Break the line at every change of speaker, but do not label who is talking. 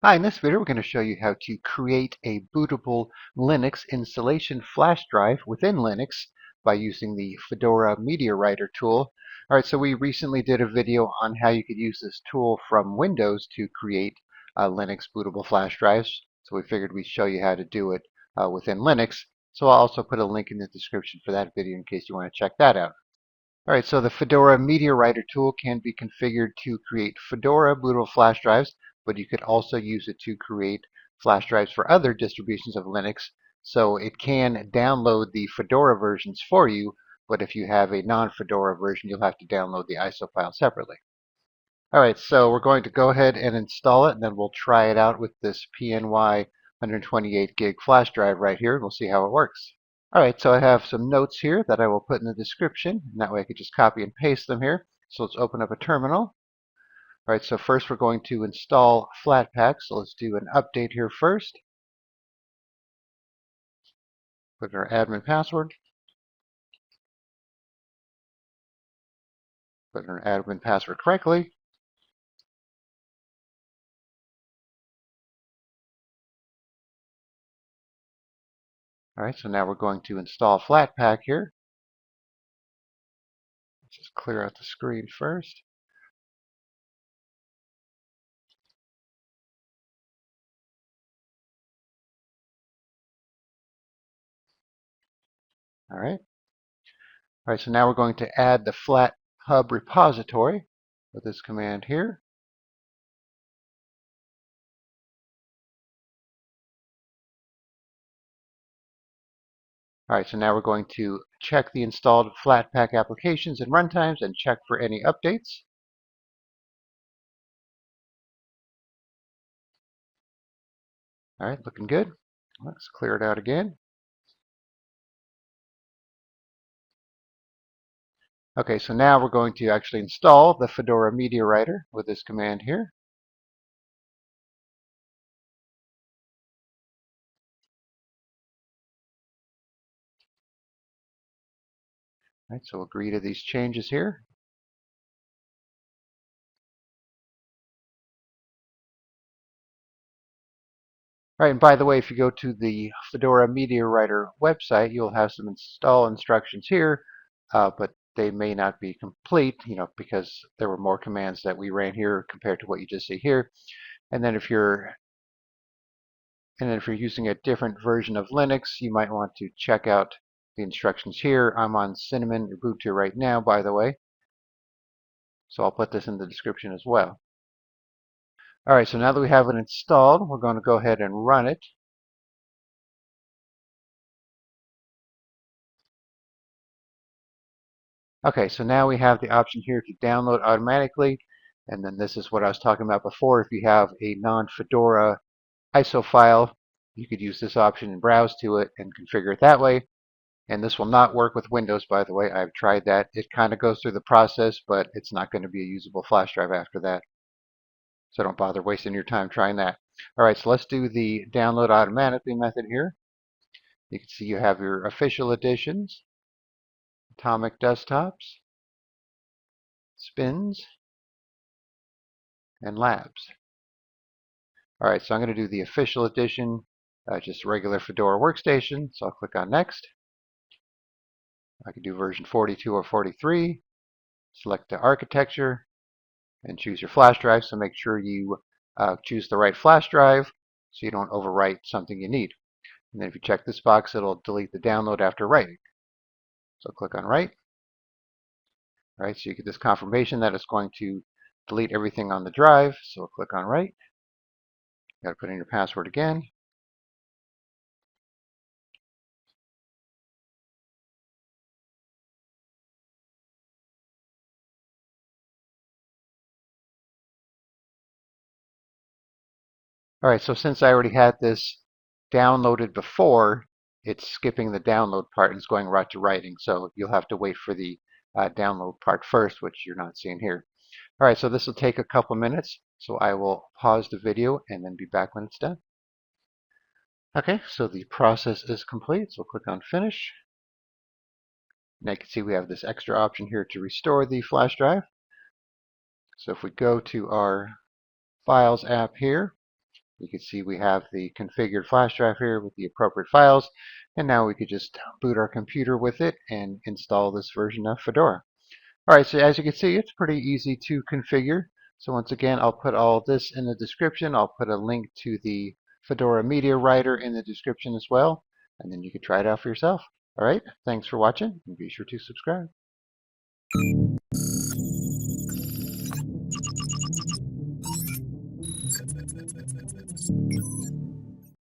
Hi, in this video we're going to show you how to create a bootable Linux installation flash drive within Linux by using the Fedora Media Writer tool. Alright, so we recently did a video on how you could use this tool from Windows to create Linux bootable flash drives. So we figured we'd show you how to do it within Linux. So I'll also put a link in the description for that video in case you want to check that out. Alright, so the Fedora Media Writer tool can be configured to create Fedora bootable flash drives, but you could also use it to create flash drives for other distributions of Linux. So it can download the Fedora versions for you, but if you have a non-Fedora version, you'll have to download the ISO file separately. Alright, so we're going to go ahead and install it, and then we'll try it out with this PNY 128 gig flash drive right here, and we'll see how it works. Alright, so I have some notes here that I will put in the description, and that way I could just copy and paste them here. So let's open up a terminal. Alright, so first we're going to install Flatpak, so let's do an update here first. Put in our admin password. Put in our admin password correctly. Alright, so now we're going to install Flatpak here. Let's just clear out the screen first. Alright. Alright, so now we're going to add the flat hub repository with this command here. Alright, so now we're going to check the installed Flatpak applications and runtimes and check for any updates. Alright, looking good. Let's clear it out again. Okay, so now we're going to actually install the Fedora Media Writer with this command here. Alright, so we'll agree to these changes here. All right, and by the way, if you go to the Fedora Media Writer website, you'll have some install instructions here, but they may not be complete, because there were more commands that we ran here compared to what you just see here. And then if you're using a different version of Linux, you might want to check out the instructions here. I'm on Cinnamon Ubuntu right now, by the way, so I'll put this in the description as well. All right, so now that we have it installed, we're going to go ahead and run it. Okay, so now we have the option here to download automatically, and then this is what I was talking about before. If you have a non-Fedora ISO file, you could use this option and browse to it and configure it that way. And this will not work with Windows, by the way. I've tried that. It kind of goes through the process, but it's not going to be a usable flash drive after that. So don't bother wasting your time trying that. All right, so let's do the download automatically method here. You can see you have your official editions, Atomic Desktops, Spins, and Labs. All right, so I'm going to do the official edition, just regular Fedora workstation. So I'll click on Next. I can do version 42 or 43. Select the architecture and choose your flash drive. So make sure you choose the right flash drive so you don't overwrite something you need. And then if you check this box, it'll delete the download after writing. So click on Write. All right, so you get this confirmation that it's going to delete everything on the drive. So click on Write. You got to put in your password again. All right, so since I already had this downloaded before, it's skipping the download part and it's going right to writing. So you'll have to wait for the download part first, which you're not seeing here. All right, so this will take a couple minutes. So I will pause the video and then be back when it's done. Okay, so the process is complete. So click on Finish. Now you can see we have this extra option here to restore the flash drive. So if we go to our Files app here, You can see we have the configured flash drive here with the appropriate files, and now we could just boot our computer with it and install this version of Fedora. Alright, so as you can see, it's pretty easy to configure. So once again, I'll put all this in the description. I'll put a link to the Fedora Media Writer in the description as well, and then you can try it out for yourself. Alright, thanks for watching, and be sure to subscribe.